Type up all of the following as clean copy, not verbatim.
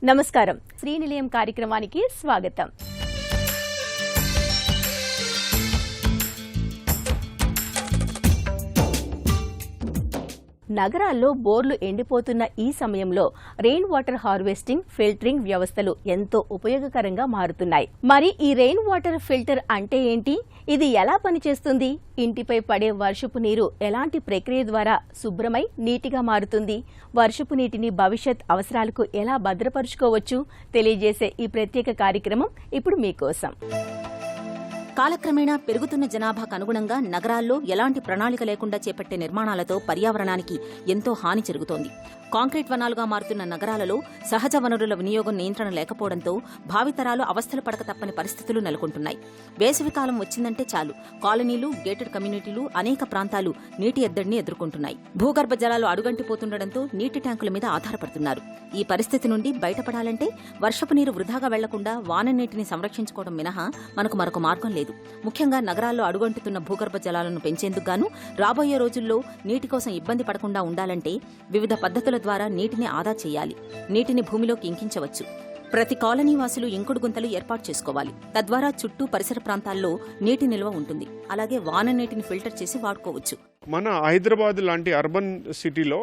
నమస్కారం. శ్రీనిలయం కార్యక్రమానికి స్వాగతం. నగరాల్లో బోర్లు ఎండిపోతున్న ఈ సమయంలో రెయిన్ వాటర్ హార్వెస్టింగ్, ఫిల్టరింగ్ వ్యవస్థలు ఎంతో ఉపయోగకరంగా మారుతున్నాయి. మరి ఈ రెయిన్ వాటర్ ఫిల్టర్ అంటే ఏంటి? ఇది ఎలా పనిచేస్తుంది? ఇంటిపై పడే వర్షపు నీరు ఎలాంటి ప్రక్రియ ద్వారా శుభ్రమై నీటిగా మారుతుంది? వర్షపు నీటిని భవిష్యత్ అవసరాలకు ఎలా భద్రపరుచుకోవచ్చు తెలియజేసే ఈ ప్రత్యేక కార్యక్రమం ఇప్పుడు మీకోసం. కాలక్రమేణా పెరుగుతున్న జనాభాకు అనుగుణంగా నగరాల్లో ఎలాంటి ప్రణాళిక లేకుండా చేపట్టే నిర్మాణాలతో పర్యావరణానికి ఎంతో హాని జరుగుతోంది. కాంక్రీట్ వనాలుగా మారుతున్న నగరాలలో సహజ వనరుల వినియోగం నియంత్రణ లేకపోవడంతో భావితరాలు అవస్థలు పడక తప్పని పరిస్థితులు నెలకొంటున్నాయి. వేసవికాలం వచ్చిందంటే చాలు కాలనీలు, గేటెడ్ కమ్యూనిటీలు, అనేక ప్రాంతాలు నీటి ఎద్దడిని ఎదుర్కొంటున్నాయి. భూగర్భ జలాలు అడుగంటిపోతుండటంతో నీటి ట్యాంకుల మీద ఆధారపడుతున్నారు. ఈ పరిస్థితి నుండి బయటపడాలంటే వర్షపు నీరు వృధాగా వెళ్లకుండా వాన నీటిని సంరక్షించుకోవడం మినహా మనకు మరొక మార్గం లేదు. ముఖ్యంగా నగరాల్లో అడుగంటుతున్న భూగర్భ జలాలను పెంచేందుకు గాను రాబోయే రోజుల్లో నీటి కోసం ఇబ్బంది పడకుండా ఉండాలంటే వివిధ పద్ధతుల ద్వారా నీటిని ఆదా చేయాలి. నీటిని భూమిలోకి ఇంకించవచ్చు. ప్రతి కాలనీ వాసులు ఇంకుడు గుంతలు ఏర్పాటు చేసుకోవాలి. తద్వారా చుట్టూ పరిసర ప్రాంతాల్లో నీటి నిల్వ ఉంటుంది. అలాగే వాన నీటిని ఫిల్టర్ చేసి వాడుకోవచ్చు. మన హైదరాబాద్ లాంటి అర్బన్ సిటీలో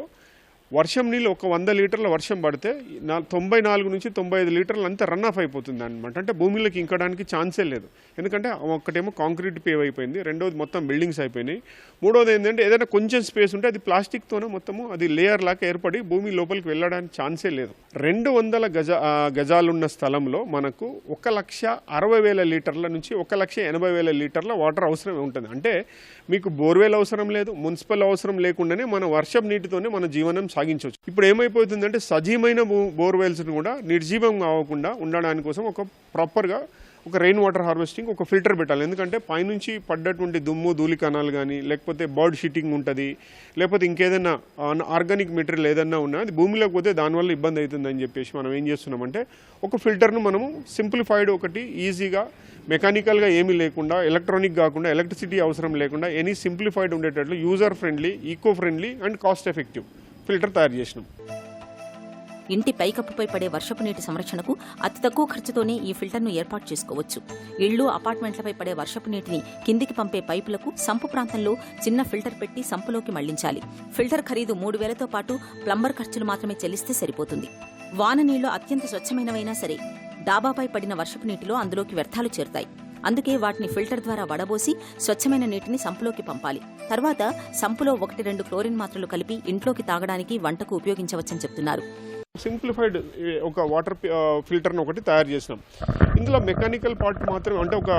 వర్షం నీళ్ళు ఒక 100 లీటర్ల వర్షం పడితే 94 నుంచి 95 లీటర్లు అంతా రన్ ఆఫ్ అయిపోతుంది అనమాట. అంటే భూమిలోకి ఇంకడానికి ఛాన్సే లేదు. ఎందుకంటే ఒకటేమో కాంక్రీట్ పేవ్ అయిపోయింది, రెండోది మొత్తం బిల్డింగ్స్ అయిపోయినాయి, మూడోది ఏంటంటే ఏదైనా కొంచెం స్పేస్ ఉంటే అది ప్లాస్టిక్తోనే మొత్తము అది లేయర్ లాగా ఏర్పడి భూమి లోపలికి వెళ్ళడానికి ఛాన్సే లేదు. 200 గజాలున్న స్థలంలో మనకు 1,60,000 లీటర్ల నుంచి 1,80,000 లీటర్ల వాటర్ అవసరం ఉంటుంది. అంటే మీకు బోర్వెల్ అవసరం లేదు, మున్సిపల్ అవసరం లేకుండానే మన వర్షం నీటితోనే మన జీవనం సాగించవచ్చు. ఇప్పుడు ఏమైపోతుందంటే సజీవమైన బోర్వెల్స్ను కూడా నిర్జీవం అవ్వకుండా ఉండడానికి కోసం ఒక ప్రాపర్గా ఒక రెయిన్ వాటర్ హార్వెస్టింగ్ ఒక ఫిల్టర్ పెట్టాలి. ఎందుకంటే పైనుంచి పడ్డటువంటి దుమ్ము, ధూళి కణాలు కానీ లేకపోతే బర్డ్ షీటింగ్ ఉంటుంది, లేకపోతే ఇంకేదైనా ఆర్గానిక్ మెటీరియల్ ఏదన్నా ఉన్నా అది భూమిలోకి పోతే దానివల్ల ఇబ్బంది అవుతుందని చెప్పేసి మనం ఏం చేస్తున్నామంటే ఒక ఫిల్టర్ను మనము సింప్లిఫైడ్ ఒకటి ఈజీగా మెకానికల్గా ఏమీ లేకుండా, ఎలక్ట్రానిక్ కాకుండా, ఎలక్ట్రిసిటీ అవసరం లేకుండా ఎనీ సింప్లిఫైడ్ ఉండేటట్లు user friendly, eco friendly and cost effective filter తయారు చేసినాం. ఇంటి పైకప్పుపై పడే వర్షపు నీటి సంరక్షణకు అతి తక్కువ ఖర్చుతోనే ఈ ఫిల్టర్ను ఏర్పాటు చేసుకోవచ్చు. ఇళ్లు, అపార్ట్మెంట్లపై పడే వర్షపు నీటిని కిందికి పంపే పైపులకు సంపు ప్రాంతంలో చిన్న ఫిల్టర్ పెట్టి సంపులోకి మళ్లించాలి. ఫిల్టర్ ఖరీదు 3,000తో పాటు ప్లంబర్ ఖర్చులు మాత్రమే చెల్లిస్తే సరిపోతుంది. వాన నీళ్లు అత్యంత స్వచ్ఛమైనవైనా సరే డాబాపై పడిన వర్షపు నీటిలో అందులోకి వ్యర్థాలు చేరుతాయి. అందుకే వాటిని ఫిల్టర్ ద్వారా వడబోసి స్వచ్ఛమైన నీటిని సంపులోకి పంపాలి. తర్వాత సంపులో 1-2 క్లోరిన్ మాత్రలు కలిపి ఇంట్లోకి తాగడానికి, వంటకు ఉపయోగించవచ్చని చెప్తున్నారు. సింప్లిఫైడ్ ఒక వాటర్ ఫిల్టర్ను ఒకటి తయారు చేసినాం. ఇందులో మెకానికల్ పార్ట్ మాత్రం అంటే ఒక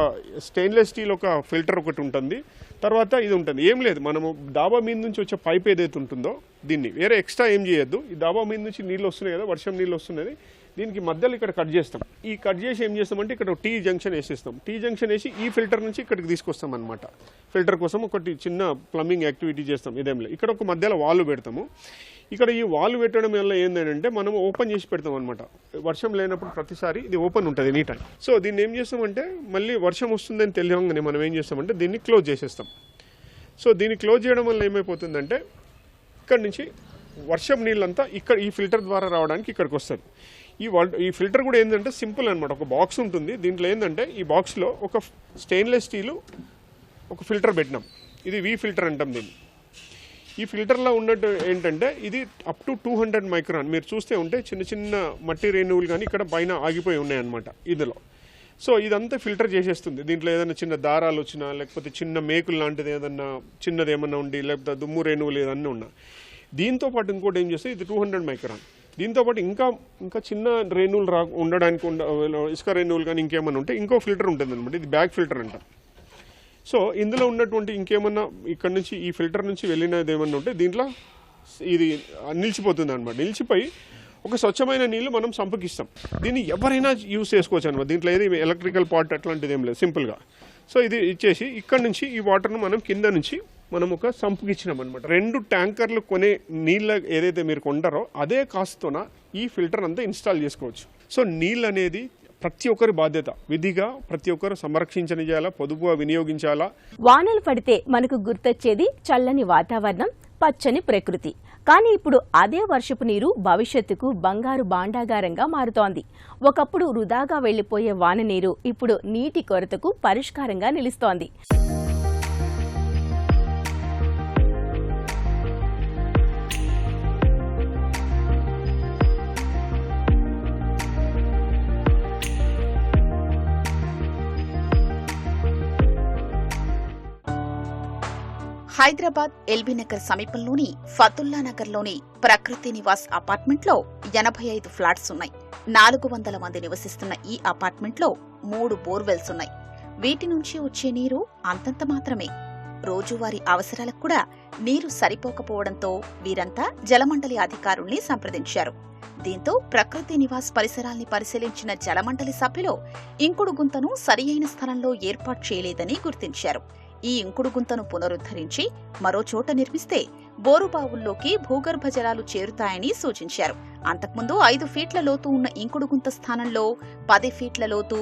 స్టెయిన్లెస్ స్టీల్ ఒక ఫిల్టర్ ఒకటి ఉంటుంది. తర్వాత ఇది ఉంటుంది. ఏం లేదు, మనము డాబా మీద నుంచి వచ్చే పైప్ ఏదైతే ఉంటుందో దీన్ని వేరే ఎక్స్ట్రా ఏం చేయొద్దు. ఈ డాబా మీద నుంచి నీళ్ళు వస్తున్నాయి కదా, వర్షం నీళ్ళు వస్తున్నది, దీనికి మధ్యలో ఇక్కడ కట్ చేస్తాం. ఈ కట్ చేసి ఏం చేస్తామంటే ఇక్కడ టీ జంక్షన్ వేసేస్తాం. టీ జంక్షన్ వేసి ఈ ఫిల్టర్ నుంచి ఇక్కడికి తీసుకొస్తాం అనమాట. ఫిల్టర్ కోసం ఒకటి చిన్న ప్లంబింగ్ యాక్టివిటీ చేస్తాం. ఇదేం లేదు, ఇక్కడ ఒక మధ్యలో వాల్వ్ పెడతాము. ఇక్కడ ఈ వాల్వ్ పెట్టడం వల్ల ఏంటంటే మనం ఓపెన్ చేసి పెడతాం అనమాట. వర్షం లేనప్పుడు ప్రతిసారి ఇది ఓపెన్ ఉంటుంది ఎనీ టైం. సో దీన్ని ఏం చేస్తామంటే మళ్ళీ వర్షం వస్తుందని తెలియగానే మనం ఏం చేస్తామంటే దీన్ని క్లోజ్ చేసేస్తాం. సో దీన్ని క్లోజ్ చేయడం వల్ల ఏమైపోతుందంటే ఇక్కడ నుంచి వర్షం నీళ్ళంతా ఇక్కడ ఈ ఫిల్టర్ ద్వారా రావడానికి ఇక్కడికి వస్తుంది. ఈ ఫిల్టర్ కూడా ఏంటంటే సింపుల్ అనమాట. ఒక బాక్స్ ఉంటుంది. దీంట్లో ఏంటంటే ఈ బాక్స్లో ఒక స్టెయిన్లెస్ స్టీలు ఒక ఫిల్టర్ పెట్టినాం. ఇది వి ఫిల్టర్ అంటాం దీన్ని. ఈ ఫిల్టర్లో ఉన్నట్టు ఏంటంటే ఇది అప్ టు 200 మైక్రాన్. మీరు చూస్తే ఉంటే చిన్న చిన్న మట్టి రేణువులు కానీ ఇక్కడ పైన ఆగిపోయి ఉన్నాయన్నమాట ఇందులో. సో ఇదంతా ఫిల్టర్ చేసేస్తుంది. దీంట్లో ఏదైనా చిన్న దారాలు వచ్చినా, లేకపోతే చిన్న మేకులు లాంటిది ఏదన్నా చిన్నది ఏమన్నా ఉండి, లేకపోతే దుమ్ము రేణువులు ఏదన్నా ఉన్నా. దీంతో పాటు ఇంకోటి ఏం చేస్తే ఇది 200 మైక్రాన్. దీంతోపాటు ఇంకా చిన్న రేణువులు ఉండడానికి ఇసుక రేణువులు కానీ ఇంకేమన్నా ఉంటే ఇంకో ఫిల్టర్ ఉంటుంది అనమాట. ఇది బ్యాక్ ఫిల్టర్ అంటాం. సో ఇందులో ఉన్నటువంటి ఇంకేమన్నా ఇక్కడ నుంచి ఈ ఫిల్టర్ నుంచి వెళ్ళినది ఏమన్నా ఉంటే దీంట్లో ఇది నిలిచిపోతుంది అనమాట. నిలిచిపోయి ఒక స్వచ్ఛమైన నీళ్లు మనం సంపకిస్తాం. దీన్ని ఎవరైనా యూజ్ చేసుకోవచ్చు అనమాట. దీంట్లో ఏది ఎలక్ట్రికల్ పార్ట్ అట్లాంటిది ఏం లేదు, సింపుల్గా. సో ఇది ఇచ్చేసి ఇక్కడ నుంచి ఈ వాటర్ను మనం కింద నుంచి మనం ఒక సంపుకి ఇచ్చినాం అనమాట. 2 ట్యాంకర్లు కొనే నీళ్ళ ఏదైతే మీరు కొంటారో అదే కాస్తోన ఈ ఫిల్టర్ అంతా ఇన్స్టాల్ చేసుకోవచ్చు. సో నీళ్ళు అనేది ప్రతి ఒక్కరి బాధ్యత. విధిగా ప్రతి ఒక్కరు సంరక్షించాలా, పొదుపుగా వినియోగించాలా. వానలు పడితే మనకు గుర్తొచ్చేది చల్లని వాతావరణం, పచ్చని ప్రకృతి. కానీ ఇప్పుడు అదే వర్షపు నీరు భవిష్యత్తుకు బంగారు భాండాగారంగా మారుతోంది. ఒకప్పుడు వృధాగా వెళ్లిపోయే వాన నీరు ఇప్పుడు నీటి కొరతకు పరిష్కారంగా నిలుస్తోంది. హైదరాబాద్ ఎల్బీ నగర్ సమీపంలోని ఫతుల్లా నగర్లోని ప్రకృతి నివాస్ అపార్ట్మెంట్లో 85 ఫ్లాట్స్ ఉన్నాయి. 400 మంది నివసిస్తున్న ఈ అపార్ట్మెంట్లో 3 బోర్వెల్స్ ఉన్నాయి. వీటి నుంచి వచ్చే నీరు అంతంత మాత్రమే. రోజువారీ అవసరాలకు కూడా నీరు సరిపోకపోవడంతో వీరంతా జలమండలి అధికారుల్ని సంప్రదించారు. దీంతో ప్రకృతి నివాస్ పరిసరాల్ని పరిశీలించిన జలమండలి సభ్యులు ఇంకుడు గుంతను సరియైన స్థలంలో ఏర్పాటు చేయలేదని గుర్తించారు. ఈ ఇంకుడు గుంతను పునరుద్ధరించి మరో చోట నిర్మిస్తే బోరుబావుల్లోకి భూగర్భ జలాలు చేరుతాయని సూచించారు. అంతకుముందు 5 ఫీట్ల లోతు ఉన్న ఇంకుడు గుంత స్థానంలో 10 ఫీట్ల లోతు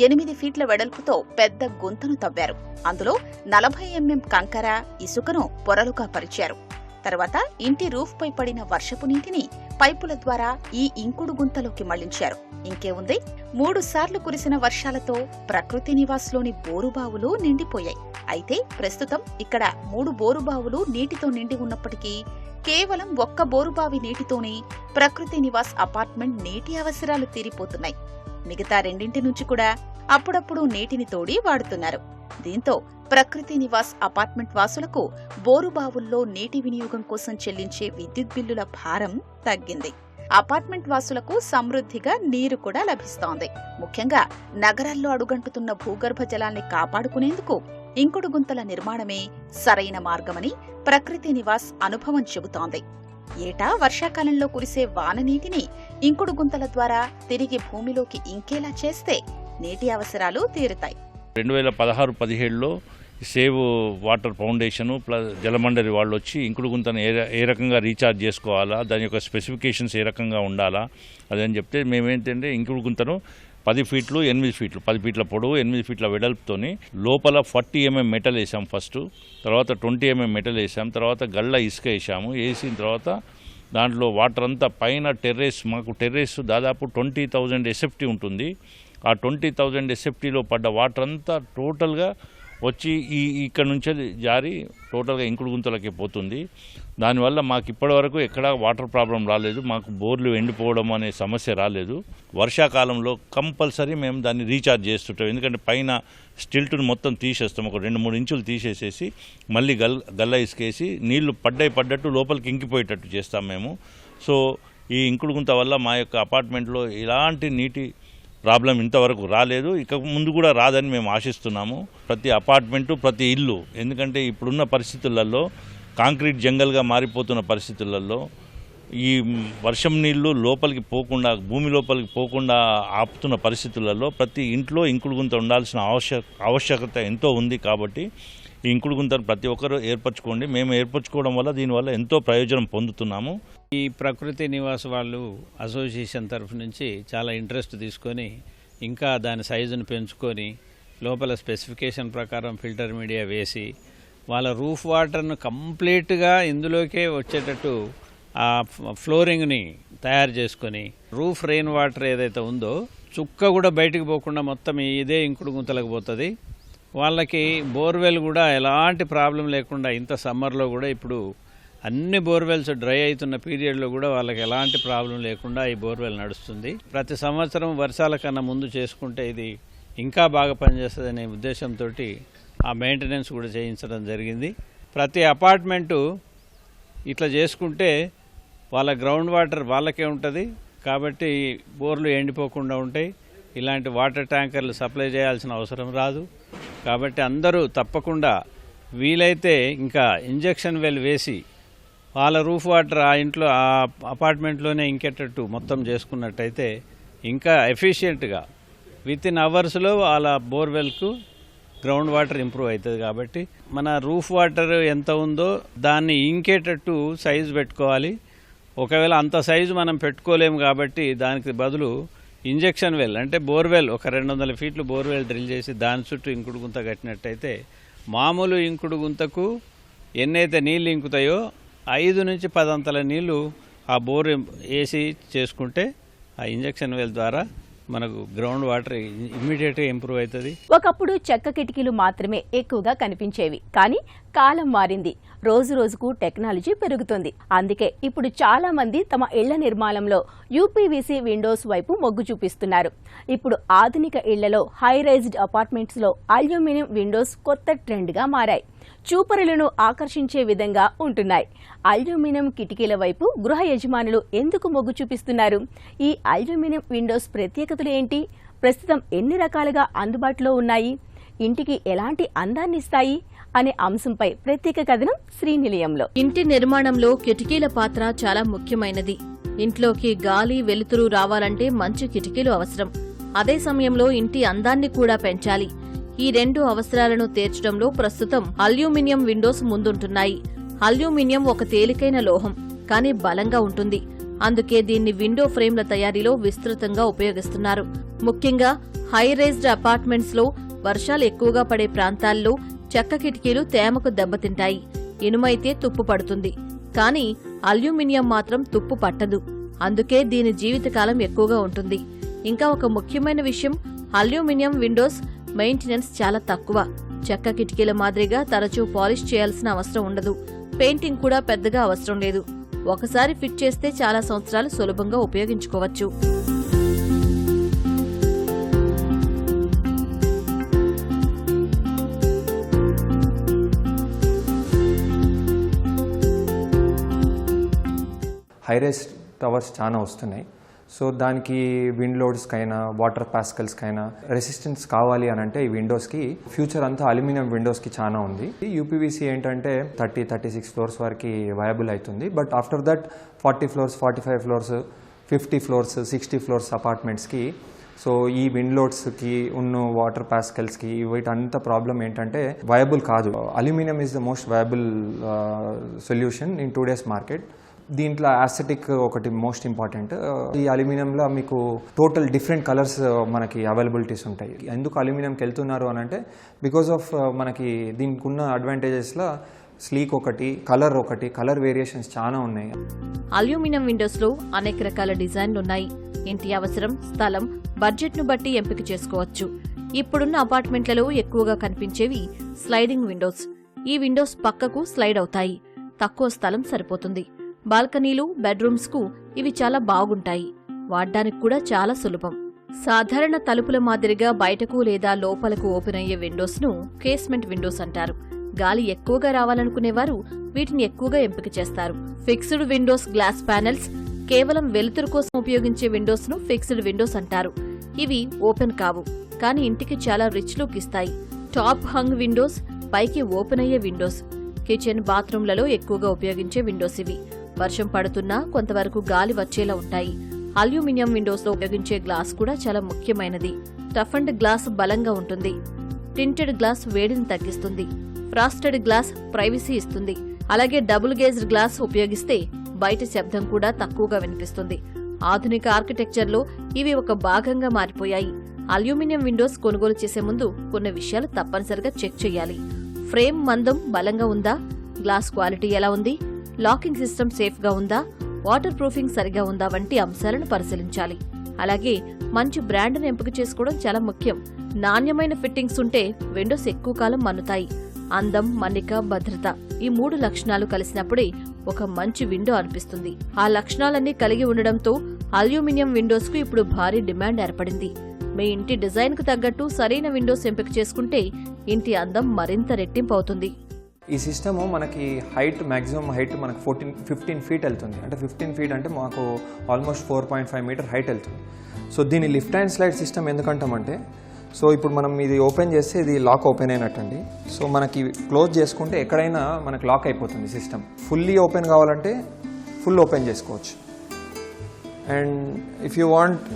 8 ఫీట్ల వెడల్పుతో పెద్ద గుంతను తవ్వారు. అందులో 40 mm కంకర, ఇసుకను పొరలుగా పరిచారు. తర్వాత ఇంటి రూఫ్ పై పడిన వర్షపు నీటిని పైపుల ద్వారా ఈ ఇంకుడు గుంతలోకి మళ్లించారు. ఇంకేముంది, 3 సార్లు కురిసిన వర్షాలతో ప్రకృతి నివాస్లోని బోరుబావులు నిండిపోయాయి. అయితే ప్రస్తుతం ఇక్కడ 3 బోరుబావులు నీటితో నిండి ఉన్నప్పటికీ కేవలం 1 బోరుబావి నీటితోనే ప్రకృతి నివాస్ అపార్ట్మెంట్ నీటి అవసరాలు తీరిపోతున్నాయి. మిగతా 2 నుంచి కూడా అప్పుడప్పుడు నీటిని తోడి వాడుతున్నారు. దీంతో ప్రకృతి నివాస్ అపార్ట్మెంట్ వాసులకు బోరుబావుల్లో నీటి వినియోగం కోసం చెల్లించే విద్యుత్ బిల్లుల భారం తగ్గింది. అపార్ట్మెంట్ వాసులకు సమృద్ధిగా నీరు కూడా లభిస్తోంది. ముఖ్యంగా నగరాల్లో అడుగంటుతున్న భూగర్భ జలాల్ని కాపాడుకునేందుకు ఇంకుడు గుంతల నిర్మాణమే సరైన మార్గమని ప్రకృతి నివాస్ అనుభవం చెబుతోంది. ఏటా వర్షాకాలంలో కురిసే వాన నీటిని ఇంకుడు గుంతల ద్వారా తిరిగి భూమిలోకి ఇంకేలా చేస్తే నీటి అవసరాలు తీరుతాయి. 2016-17లో సేవ్ వాటర్ ఫౌండేషన్ ప్లస్ జలమండలి వాళ్ళు వచ్చి ఇంకుడు గుంతను ఏ రకంగా రీఛార్జ్ చేసుకోవాలా, దాని యొక్క స్పెసిఫికేషన్స్ ఏ రకంగా ఉండాలా అదని చెప్తే మేమేంటంటే ఇంకుడు గుంతను 10 ఫీట్లు 8 ఫీట్లు 10 ఫీట్ల పొడవు 8 ఫీట్ల వెడల్పుతోని లోపల 40 mm మెటల్ వేసాం ఫస్ట్, తర్వాత 20 mm మెటల్ వేసాం, తర్వాత గళ్ళ ఇసుక వేసాము. వేసిన తర్వాత దాంట్లో వాటర్ అంతా పైన టెర్రేస్, మాకు టెర్రేస్ దాదాపు 20,000 SFT ఉంటుంది. ఆ 20,000 SFTలో పడ్డ వాటర్ అంతా టోటల్గా వచ్చి ఇక్కడ నుంచి జారి టోటల్గా ఇంకుడు గుంతలకి పోతుంది. దానివల్ల మాకు ఇప్పటివరకు ఎక్కడా వాటర్ ప్రాబ్లం రాలేదు, మాకు బోర్లు ఎండిపోవడం అనే సమస్య రాలేదు. వర్షాకాలంలో కంపల్సరీ మేము దాన్ని రీఛార్జ్ చేస్తుంటాం. ఎందుకంటే పైన స్టిల్ట్ను మొత్తం తీసేస్తాం, ఒక 2-3 ఇంచులు తీసేసేసి మళ్ళీ గల్ల ఇసుకేసి నీళ్లు పడ్డట్టు లోపలికి ఇంకిపోయేటట్టు చేస్తాం మేము. సో ఈ ఇంకుడు గుంత వల్ల మా యొక్క అపార్ట్మెంట్లో ఎలాంటి నీటి ప్రాబ్లం ఇంతవరకు రాలేదు, ఇక ముందు కూడా రాదని మేము ఆశిస్తున్నాము. ప్రతి అపార్ట్మెంటు, ప్రతి ఇల్లు, ఎందుకంటే ఇప్పుడున్న పరిస్థితులలో కాంక్రీట్ జంగల్గా మారిపోతున్న పరిస్థితులలో ఈ వర్షం నీళ్లు లోపలికి పోకుండా, భూమి లోపలికి పోకుండా ఆపుతున్న పరిస్థితులలో ప్రతి ఇంట్లో ఇంకుడు గుంత ఉండాల్సిన ఆవశ్యకత ఎంతో ఉంది. కాబట్టి ఈ ఇంకుడు గుంతను ప్రతి ఒక్కరూ ఏర్పరచుకోండి. మేము ఏర్పరచుకోవడం వల్ల దీనివల్ల ఎంతో ప్రయోజనం పొందుతున్నాము. ఈ ప్రకృతి నివాస్ వాళ్ళు అసోసియేషన్ తరఫు నుంచి చాలా ఇంట్రెస్ట్ తీసుకొని ఇంకా దాని సైజును పెంచుకొని లోపల స్పెసిఫికేషన్ ప్రకారం ఫిల్టర్ మీడియా వేసి వాళ్ళ రూఫ్ వాటర్ను కంప్లీట్గా ఇందులోకే వచ్చేటట్టు ఆ ఫ్లోరింగ్ని తయారు చేసుకొని రూఫ్ రెయిన్ వాటర్ ఏదైతే ఉందో చుక్క కూడా బయటికి పోకుండా మొత్తం ఇదే ఇంకుడు గుంతలకు పోతుంది. వాళ్ళకి బోర్వెల్ కూడా ఎలాంటి ప్రాబ్లం లేకుండా ఇంత సమ్మర్లో కూడా ఇప్పుడు అన్ని బోర్వెల్స్ డ్రై అవుతున్న పీరియడ్లో కూడా వాళ్ళకి ఎలాంటి ప్రాబ్లం లేకుండా ఈ బోర్వెల్ నడుస్తుంది. ప్రతి సంవత్సరం వర్షాల కన్నా ముందు చేసుకుంటే ఇది ఇంకా బాగా పనిచేస్తుంది అనే ఉద్దేశంతో ఆ మెయింటెనెన్స్ కూడా చేయించడం జరిగింది. ప్రతి అపార్ట్మెంటు ఇట్లా చేసుకుంటే వాళ్ళ గ్రౌండ్ వాటర్ వాళ్ళకే ఉంటుంది కాబట్టి బోర్లు ఎండిపోకుండా ఉంటాయి. ఇలాంటి వాటర్ ట్యాంకర్లు సప్లై చేయాల్సిన అవసరం రాదు. కాబట్టి అందరూ తప్పకుండా వీలైతే ఇంకా ఇంజెక్షన్ వెల్ వేసి వాళ్ళ రూఫ్ వాటర్ ఆ ఇంట్లో ఆ అపార్ట్మెంట్లోనే ఇంకేటట్టు మొత్తం చేసుకున్నట్టయితే ఇంకా ఎఫిషియెంట్గా వితిన్ అవర్స్లో వాళ్ళ బోర్వెల్కు గ్రౌండ్ వాటర్ ఇంప్రూవ్ అవుతుంది. కాబట్టి మన రూఫ్ వాటర్ ఎంత ఉందో దాన్ని ఇంకేటట్టు సైజు పెట్టుకోవాలి. ఒకవేళ అంత సైజు మనం పెట్టుకోలేము కాబట్టి దానికి బదులు ఇంజెక్షన్ వెల్ అంటే బోర్వెల్ ఒక 200 ఫీట్లు బోర్వెల్ డ్రిల్ చేసి దాని చుట్టూ ఇంకుడు గుంత కట్టినట్టయితే మామూలు ఇంకుడు గుంతకు ఎన్నైతే నీళ్ళు ఇంకుతాయో 5 నుంచి 10 అంతల నీళ్లు ఆ బోర్ వేసి చేసుకుంటే ఆ ఇంజెక్షన్ వెల్ ద్వారా మనకు గ్రౌండ్ వాటర్ ఇమ్మీడియట్గా ఇంప్రూవ్ అవుతుంది. ఒకప్పుడు చెక్క కిటికీలు మాత్రమే ఎక్కువగా కనిపించేవి, కానీ కాలం మారింది. రోజు రోజుకు టెక్నాలజీ పెరుగుతుంది. అందుకే ఇప్పుడు చాలా మంది తమ ఇళ్ల నిర్మాణంలో యూపీవీసీ విండోస్ వైపు మొగ్గు చూపిస్తున్నారు. ఇప్పుడు ఆధునిక ఇళ్లలో హై రైజ్డ్ అపార్ట్మెంట్స్ లో అల్యూమినియం విండోస్ కొత్త ట్రెండ్ గా మారాయి. చూపరులను ఆకర్షించే విధంగా ఉంటున్నాయి. అల్యూమినియం కిటికీల వైపు గృహ యజమానులు ఎందుకు మొగ్గు చూపిస్తున్నారు? ఈ అల్యూమినియం విండోస్ ప్రత్యేకతలు ఏంటి? ప్రస్తుతం ఎన్ని రకాలుగా అందుబాటులో ఉన్నాయి? ఇంటికి ఎలాంటి అందాన్ని ఇస్తాయి అనే అంశంపై ప్రత్యేక కథనం శ్రీనిలయంలో. ఇంటి నిర్మాణంలో కిటికీల పాత్ర చాలా ముఖ్యమైనది. ఇంట్లోకి గాలి వెలుతురు రావాలంటే మంచి కిటికీలు అవసరం. అదే సమయంలో ఇంటి అందాన్ని కూడా పెంచాలి. ఈ 2 అవసరాలను తీర్చడంలో ప్రస్తుతం అల్యూమినియం విండోస్ ముందుంటున్నాయి. అల్యూమినియం ఒక తేలికైన లోహం, కానీ బలంగా ఉంటుంది. అందుకే దీన్ని విండో ఫ్రేమ్ల తయారీలో విస్తృతంగా ఉపయోగిస్తున్నారు. ముఖ్యంగా హై రైజ్డ్ అపార్ట్మెంట్స్ లో వర్షాలు ఎక్కువగా పడే ప్రాంతాల్లో చెక్క కిటికీలు తేమకు దెబ్బతింటాయి. ఇనుమైతే తుప్పు పడుతుంది, కానీ అల్యూమినియం మాత్రం తుప్పు పట్టదు. అందుకే దీని జీవితకాలం ఎక్కువగా ఉంటుంది. ఇంకా ఒక ముఖ్యమైన విషయం, అల్యూమినియం విండోస్ మెయింటెనెన్స్ చాలా తక్కువ. చెక్క కిటికీల మాదిరిగా తరచూ పాలిష్ చేయాల్సిన అవసరం ఉండదు. పెయింటింగ్ కూడా పెద్దగా అవసరం లేదు. ఒకసారి ఫిట్ చేస్తే చాలా సంవత్సరాలు సులభంగా ఉపయోగించుకోవచ్చు. హైరైజ్ టవర్స్ చాలా వస్తున్నాయి. సో దానికి విండ్ లోడ్స్కైనా వాటర్ పాస్కల్స్కైనా రెసిస్టెన్స్ కావాలి అని అంటే ఈ విండోస్కి ఫ్యూచర్ అంతా అల్యూమినియం విండోస్కి చాలా ఉంది. యూపీవీసీ ఏంటంటే 30-36 ఫ్లోర్స్ వరకు వయబుల్ అవుతుంది. But after that 40 floors 45 floors 50 floors 60 floors అపార్ట్మెంట్స్కి సో ఈ విండ్ లోడ్స్కి ఉన్న వాటర్ పాస్కల్స్కి వీటంతా ప్రాబ్లం ఏంటంటే వయబుల్ కాదు. Aluminium is the most viable solution in today's market. దీంట్లో యాస్థెటిక్ ఒకటి మోస్ట్ ఇంపార్టెంట్. ఈ అల్యూమినియంలో మీకు టోటల్ డిఫరెంట్ కలర్స్ మనకి అవైలబిలిటీస్ ఉంటాయి. ఎందుకు అల్యూమినియంకి వెళ్తున్నారు అని అంటే బికాస్ ఆఫ్ మనకి దీనికి ఉన్న అడ్వాంటేజెస్లో స్లీక్ ఒకటి, కలర్ వేరియేషన్స్ చాలా ఉన్నాయి. అల్యూమినియం విండోస్ లో అనేక రకాల డిజైన్లున్నాయి. ఇంటి అవసరం, స్థలం, బడ్జెట్ ను బట్టి ఎంపిక చేసుకోవచ్చు. ఇప్పుడున్న అపార్ట్మెంట్లలో ఎక్కువగా కనిపించేవి స్లైడింగ్ విండోస్. ఈ విండోస్ పక్కకు స్లైడ్ అవుతాయి. తక్కువ స్థలం సరిపోతుంది. బాల్కనీలు, బెడ్రూమ్స్ కు ఇవి చాలా బాగుంటాయి. వాడ్డానికి కూడా చాలా సులభం. సాధారణ తలుపుల మాదిరిగా బయటకు లేదా లోపలకు ఓపెన్ అయ్యే విండోస్ ను కేస్మెంట్ విండోస్ అంటారు. గాలి ఎక్కువగా రావాలనుకునేవారు వీటిని ఎక్కువగా ఎంపిక చేస్తారు. ఫిక్స్డ్ విండోస్ గ్లాస్ ప్యానెల్స్, కేవలం వెలుతురు కోసం ఉపయోగించే విండోస్ ను ఫిక్స్డ్ విండోస్ అంటారు. ఇవి ఓపెన్ కావు, కానీ ఇంటికి చాలా రిచ్ లుక్ ఇస్తాయి. టాప్ హంగ్ విండోస్, పైకి ఓపెన్ అయ్యే విండోస్. కిచెన్, బాత్రూంలలో ఎక్కువగా ఉపయోగించే విండోస్ ఇవి. వర్షం పడుతున్నా కొంతవరకు గాలి వచ్చేలా ఉంటాయి. అల్యూమినియం విండోస్ లో ఉపయోగించే గ్లాస్ కూడా చాలా ముఖ్యమైనది. టఫన్డ్ గ్లాస్ బలంగా ఉంటుంది. టింటెడ్ గ్లాస్ వేడిని తగ్గిస్తుంది. ఫ్రాస్టెడ్ గ్లాస్ ప్రైవసీ ఇస్తుంది. అలాగే డబుల్ గేజ్డ్ గ్లాస్ ఉపయోగిస్తే బయట శబ్దం కూడా తక్కువగా వినిపిస్తుంది. ఆధునిక ఆర్కిటెక్చర్లో ఇవి ఒక భాగంగా మారిపోయాయి. అల్యూమినియం విండోస్ కొనుగోలు చేసే ముందు కొన్ని విషయాలు తప్పనిసరిగా చెక్ చేయాలి. ఫ్రేమ్ మందం బలంగా ఉందా? గ్లాస్ క్వాలిటీ ఎలా ఉంది? లాకింగ్ సిస్టమ్ సేఫ్ గా ఉందా? వాటర్ ప్రూఫింగ్ సరిగా ఉందా? వంటి అంశాలను పరిశీలించాలి. అలాగే మంచి బ్రాండ్ను ఎంపిక చేసుకోవడం చాలా ముఖ్యం. నాణ్యమైన ఫిట్టింగ్స్ ఉంటే విండోస్ ఎక్కువ కాలం మన్నుతాయి. అందం, మన్నిక, భద్రత ఈ 3 లక్షణాలు కలిసినప్పుడే ఒక మంచి విండో అనిపిస్తుంది. ఆ లక్షణాలన్నీ కలిగి ఉండడంతో అల్యూమినియం విండోస్ కు ఇప్పుడు భారీ డిమాండ్ ఏర్పడింది. మీ ఇంటి డిజైన్ కు తగ్గట్టు సరైన విండోస్ ఎంపిక చేసుకుంటే ఇంటి అందం మరింత రెట్టింపు అవుతుంది. ఈ సిస్టము మనకి మ్యాక్సిమం హైట్ మనకు 15 ఫీట్ వెళ్తుంది. అంటే 15 ఫీట్ అంటే మాకు ఆల్మోస్ట్ 4.5 మీటర్ హైట్ వెళ్తుంది. సో దీని లిఫ్ట్ అండ్ స్లైడ్ సిస్టమ్ ఎందుకంటామంటే సో ఇప్పుడు మనం ఇది ఓపెన్ చేస్తే ఇది లాక్ ఓపెన్ అయినట్టండి. సో మనకి క్లోజ్ చేసుకుంటే ఎక్కడైనా మనకు లాక్ అయిపోతుంది సిస్టమ్. ఫుల్లీ ఓపెన్ కావాలంటే ఫుల్ ఓపెన్ చేసుకోవచ్చు. అండ్ ఇఫ్ యూ వాంట్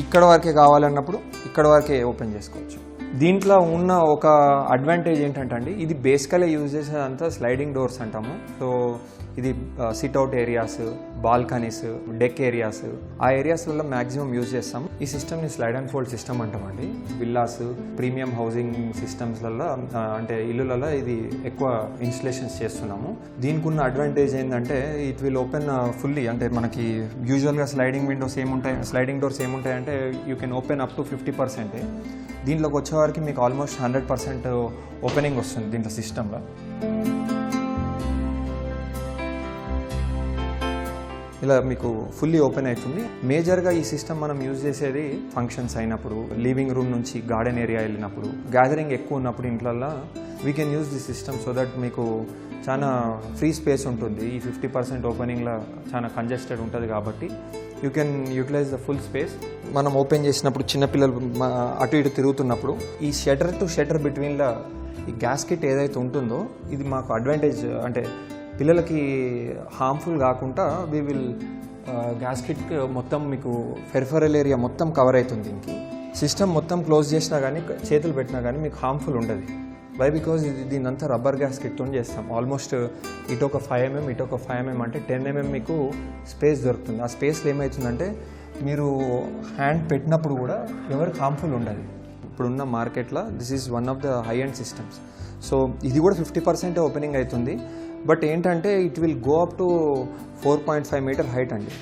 ఇక్కడ వరకే కావాలన్నప్పుడు ఇక్కడ వరకే ఓపెన్ చేసుకోవచ్చు. దీంట్లో ఉన్న ఒక అడ్వాంటేజ్ ఏంటంటే అండి, ఇది బేసికల్గా యూజ్ చేసేదంతా స్లైడింగ్ డోర్స్ అంటాము. సో ఇది sit-out areas, balconies, deck areas, ఆ ఏరియాస్లలో మ్యాక్సిమం యూజ్ చేస్తాం. ఈ సిస్టమ్ని స్లైడ్ అండ్ ఫోల్డ్ సిస్టమ్ అంటామండి. విల్లాస్, ప్రీమియం హౌసింగ్ సిస్టమ్స్లలో అంటే ఇల్లులలో ఇది ఎక్కువ ఇన్స్టలేషన్స్ చేస్తున్నాము. దీనికి ఉన్న అడ్వాంటేజ్ ఏంటంటే ఇట్ విల్ ఓపెన్ ఫుల్లీ. అంటే మనకి యూజువల్గా స్లైడింగ్ విండోస్ ఏముంటాయి, స్లైడింగ్ డోర్స్ ఏముంటాయంటే you can open up to 50%. దీంట్లోకి వచ్చేవారికి మీకు ఆల్మోస్ట్ 100% ఓపెనింగ్ వస్తుంది దీంట్లో సిస్టంలో. ఇలా మీకు ఫుల్లీ ఓపెన్ అవుతుంది. మేజర్గా ఈ సిస్టమ్ మనం యూజ్ చేసేది ఫంక్షన్స్ అయినప్పుడు, లివింగ్ రూమ్ నుంచి గార్డెన్ ఏరియా వెళ్ళినప్పుడు, గ్యాదరింగ్ ఎక్కువ ఉన్నప్పుడు ఇంట్లల్లో we can use the system so that మీకు చాలా ఫ్రీ స్పేస్ ఉంటుంది. ఈ 50% ఓపెనింగ్లో చాలా కంజెస్టెడ్ ఉంటుంది కాబట్టి you can utilise the full space. మనం ఓపెన్ చేసినప్పుడు చిన్నపిల్లలు అటు ఇటు తిరుగుతున్నప్పుడు ఈ షటర్ టు షటర్ బిట్వీన్లో ఈ గ్యాస్కెట్ ఏదైతే ఉంటుందో ఇది మాకు అడ్వాంటేజ్. అంటే పిల్లలకి హార్మ్ఫుల్ కాకుండా వీ విల్ గ్యాస్కెట్ మొత్తం మీకు పెరిఫరల్ ఏరియా మొత్తం కవర్ అవుతుంది. దీనికి సిస్టమ్ మొత్తం క్లోజ్ చేసినా కానీ చేతులు పెట్టినా కానీ మీకు హార్మ్ఫుల్ ఉండదు. వై? బికాజ్ దీనంతా రబ్బర్ గ్యాస్కెట్తో చేస్తాం. ఆల్మోస్ట్ ఇటు ఒక 5 mm, ఇటు ఒక 5 mm అంటే 10 mm మీకు స్పేస్ దొరుకుతుంది. ఆ స్పేస్లో ఏమవుతుందంటే మీరు హ్యాండ్ పెట్టినప్పుడు కూడా ఎవరికి హార్మ్ఫుల్ ఉండదు. ఇప్పుడున్న మార్కెట్లో this is one of the high end systems. So ఇది కూడా 50% ఓపెనింగ్ అవుతుంది. బట్ ఏంటంటే it will go up to 4.5 metre height అండి.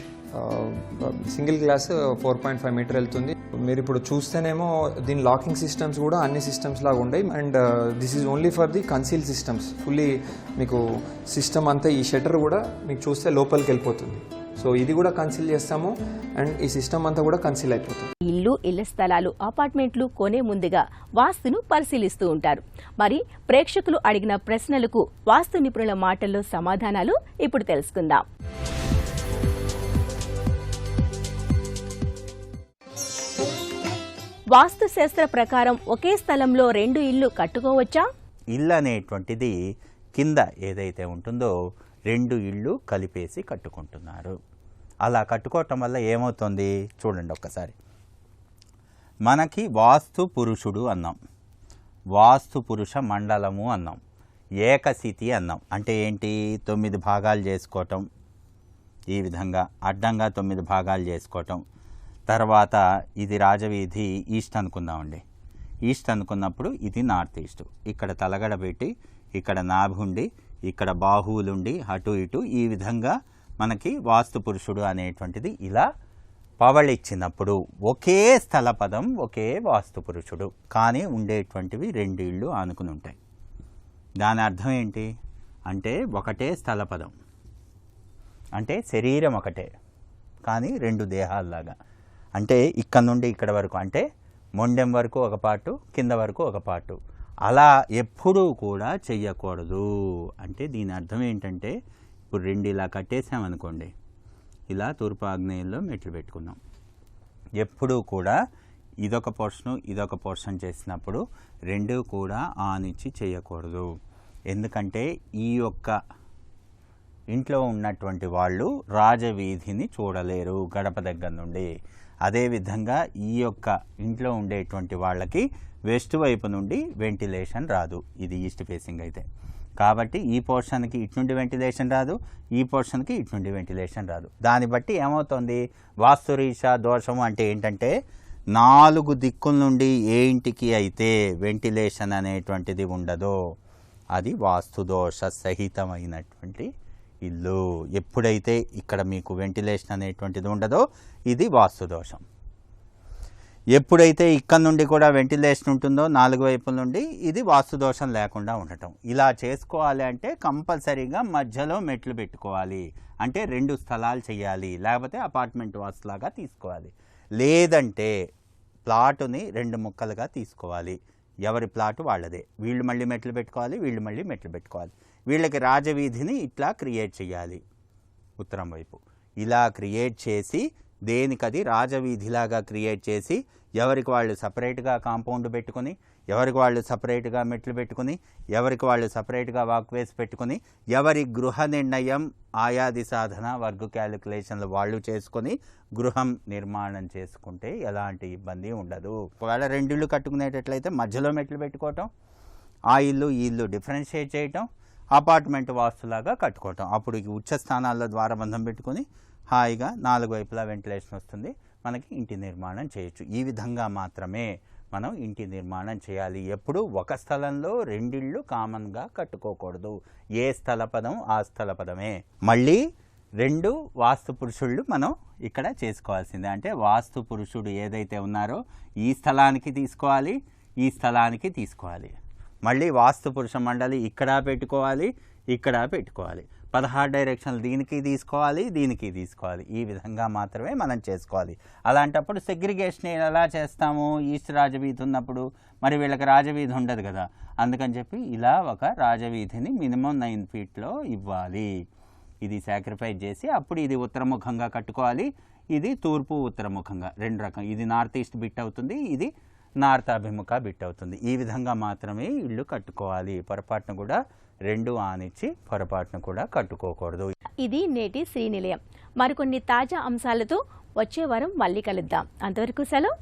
సింగిల్ గ్లాస్ 4.5 మీటర్ వెళ్తుంది. మీరు ఇప్పుడు చూస్తేనేమో దీని లాకింగ్ సిస్టమ్స్ కూడా అన్ని సిస్టమ్స్ లాగా ఉన్నాయి. And this is only for the conceal systems. Fully మీకు సిస్టమ్ అంతా ఈ షట్టర్ కూడా మీకు చూస్తే లోపలికి వెళ్ళిపోతుంది. సో ఇది కూడా కన్సీల్ చేస్తాము అండ్ ఈ సిస్టమ్ అంతా కూడా కన్సీల్ అయిపోతుంది. ఇల్లు, ఇళ్ల స్థలాలు, అపార్ట్మెంట్లు కొనే ముందుగా వాస్తును పరిశీలిస్తూ ఉంటారు. మరి ప్రేక్షకులు అడిగిన ప్రశ్నలకు వాస్తు నిపుణుల మాటల్లో సమాధానాలు ఇప్పుడు తెలుసుకుందాం. వాస్తు శాస్త్ర ప్రకారం ఒకే స్థలంలో 2 ఇళ్లు కట్టుకోవచ్చా? ఇల్లు అనేటువంటిది కింద ఏదైతే ఉంటుందో 2 ఇళ్ళు కలిపేసి కట్టుకుంటున్నారు. అలా కట్టుకోవటం వల్ల ఏమవుతుంది చూడండి ఒక్కసారి. మనకి వాస్తు పురుషుడు అన్నాం, వాస్తు పురుష మండలము అన్నాం, ఏకస్థితి అన్నాం. అంటే ఏంటి? 9 భాగాలు చేసుకోవటం, ఈ విధంగా అడ్డంగా 9 భాగాలు చేసుకోవటం. తర్వాత ఇది రాజవీధి ఈస్ట్ అనుకుందామండి. ఈస్ట్ అనుకున్నప్పుడు ఇది నార్త్ ఈస్ట్. ఇక్కడ తలగడ పెట్టి, ఇక్కడ నాభి ఉండి, ఇక్కడ బాహువులుండి, అటు ఇటు ఈ విధంగా మనకి వాస్తు పురుషుడు అనేటువంటిది ఇలా పవళిచ్చినప్పుడు ఒకే స్థల పదం, ఒకే వాస్తు పురుషుడు. కానీ ఉండేటువంటివి 2 ఇళ్ళు ఆనుకుని ఉంటాయి. దాని అర్థం ఏంటి అంటే ఒకటే స్థల పదం అంటే శరీరం ఒకటే కానీ 2 దేహాల్లాగా. అంటే ఇక్కడ నుండి ఇక్కడ వరకు అంటే మొండెం వరకు ఒక పార్టు, కింద వరకు ఒక పార్టు. అలా ఎప్పుడూ కూడా చెయ్యకూడదు. అంటే దీని అర్థం ఏంటంటే ఇప్పుడు 2 ఇలా కట్టేసామనుకోండి, ఇలా తూర్పు ఆగ్నేయంలో మెట్లు పెట్టుకున్నాం. ఎప్పుడూ కూడా ఇదొక పోర్షను ఇదొక పోర్షన్ చేసినప్పుడు 2 కూడా ఆనిచ్చి చేయకూడదు. ఎందుకంటే ఈ యొక్క ఇంట్లో ఉన్నటువంటి వాళ్ళు రాజవీధిని చూడలేరు గడప దగ్గర నుండి. అదేవిధంగా ఈ యొక్క ఇంట్లో ఉండేటువంటి వాళ్ళకి వెస్ట్ వైపు నుండి వెంటిలేషన్ రాదు. ఇది ఈస్ట్ ఫేసింగ్ అయితే కాబట్టి ఈ పోర్షన్కి ఇటు నుండి వెంటిలేషన్ రాదు, ఈ పోర్షన్కి ఇటు నుండి వెంటిలేషన్ రాదు. దాన్ని బట్టి ఏమవుతుంది వాస్తురీషా దోషము అంటే ఏంటంటే 4 దిక్కుల నుండి ఏ ఇంటికి అయితే వెంటిలేషన్ అనేటువంటిది ఉండదో అది వాస్తుదోష సహితమైనటువంటి ఇల్లు. ఎప్పుడైతే ఇక్కడ మీకు వెంటిలేషన్ అనేటువంటిది ఉండదో ఇది వాస్తుదోషం. ఎప్పుడైతే ఇక్కడ నుండి కూడా వెంటిలేషన్ ఉంటుందో 4 వైపుల నుండి ఇది వాస్తుదోషం లేకుండా ఉండటం. ఇలా చేసుకోవాలి అంటే కంపల్సరీగా మధ్యలో మెట్లు పెట్టుకోవాలి. అంటే 2 స్థలాలు చేయాలి, లేకపోతే అపార్ట్మెంట్ వాస్తులాగా తీసుకోవాలి. లేదంటే ప్లాటుని 2 ముక్కలుగా తీసుకోవాలి. ఎవరి ప్లాటు వాళ్ళదే. వీళ్ళు మళ్ళీ మెట్లు పెట్టుకోవాలి, వీళ్ళు మళ్ళీ మెట్లు పెట్టుకోవాలి. వీళ్ళకి రాజవీధిని ఇట్లా క్రియేట్ చేయాలి ఉత్తరం వైపు. ఇలా క్రియేట్ చేసి దేనికది రాజవీధిలాగా క్రియేట్ చేసి ఎవరికి వాళ్ళు సపరేట్గా కాంపౌండ్ పెట్టుకుని, ఎవరికి వాళ్ళు సపరేట్గా మెట్లు పెట్టుకుని, ఎవరికి వాళ్ళు సపరేట్గా వాక్వేస్ పెట్టుకుని, ఎవరి గృహ నిర్ణయం ఆయాది సాధన వర్గ క్యాలిక్యులేషన్లు వాళ్ళు చేసుకొని గృహం నిర్మాణం చేసుకుంటే ఎలాంటి ఇబ్బంది ఉండదు. ఒకవేళ 2 ఇళ్ళు కట్టుకునేటట్లయితే మధ్యలో మెట్లు పెట్టుకోవటం, ఆ ఇల్లు ఈ ఇల్లు డిఫరెన్షియేట్ చేయటం, అపార్ట్మెంట్ వాస్తులాగా కట్టుకోవటం. అప్పుడు ఈ ఉచ్చ స్థానాల్లో ద్వారబంధం పెట్టుకుని హాయిగా 4 వైపులా వెంటిలేషన్ వస్తుంది, మనకి ఇంటి నిర్మాణం చేయొచ్చు. ఈ విధంగా మాత్రమే మనం ఇంటి నిర్మాణం చేయాలి. ఎప్పుడు ఒక స్థలంలో 2 ఇళ్ళు కామన్గా కట్టుకోకూడదు. ఏ స్థల పదం ఆ స్థల పదమే. మళ్ళీ 2 వాస్తు పురుషుళ్ళు మనం ఇక్కడ చేసుకోవాల్సిందే. అంటే వాస్తు పురుషుడు ఏదైతే ఉన్నారో ఈ స్థలానికి తీసుకోవాలి, ఈ స్థలానికి తీసుకోవాలి. మళ్ళీ వాస్తు పురుష మండలి ఇక్కడ పెట్టుకోవాలి, ఇక్కడ పెట్టుకోవాలి. 16 డైరెక్షన్లు దీనికి తీసుకోవాలి, దీనికి తీసుకోవాలి. ఈ విధంగా మాత్రమే మనం చేసుకోవాలి. అలాంటప్పుడు సెగ్రిగేషన్ ఎలా చేస్తాము? ఈస్ట్ రాజవీధి ఉన్నప్పుడు మరి వీళ్ళకి రాజవీధి ఉండదు కదా, అందుకని చెప్పి ఇలా ఒక రాజవీధిని మినిమం 9 ఫీట్లో ఇవ్వాలి. ఇది సాక్రిఫైస్ చేసి అప్పుడు ఇది ఉత్తరముఖంగా కట్టుకోవాలి, ఇది తూర్పు ఉత్తరముఖంగా 2 రకం. ఇది నార్త్ ఈస్ట్ బిట్ అవుతుంది, ఇది నార్త్ అభిముఖ బిట్ అవుతుంది. ఈ విధంగా మాత్రమే ఇల్లు కట్టుకోవాలి. పొరపాటును కూడా 2 ఆనిచ్చి పొరపాటును కూడా కట్టుకోకూడదు. ఇది నేటి శ్రీనిలయం. మరికొన్ని తాజా అంశాలతో వచ్చే వారం మళ్ళీ కలుద్దాం. అంతవరకు సెలవు.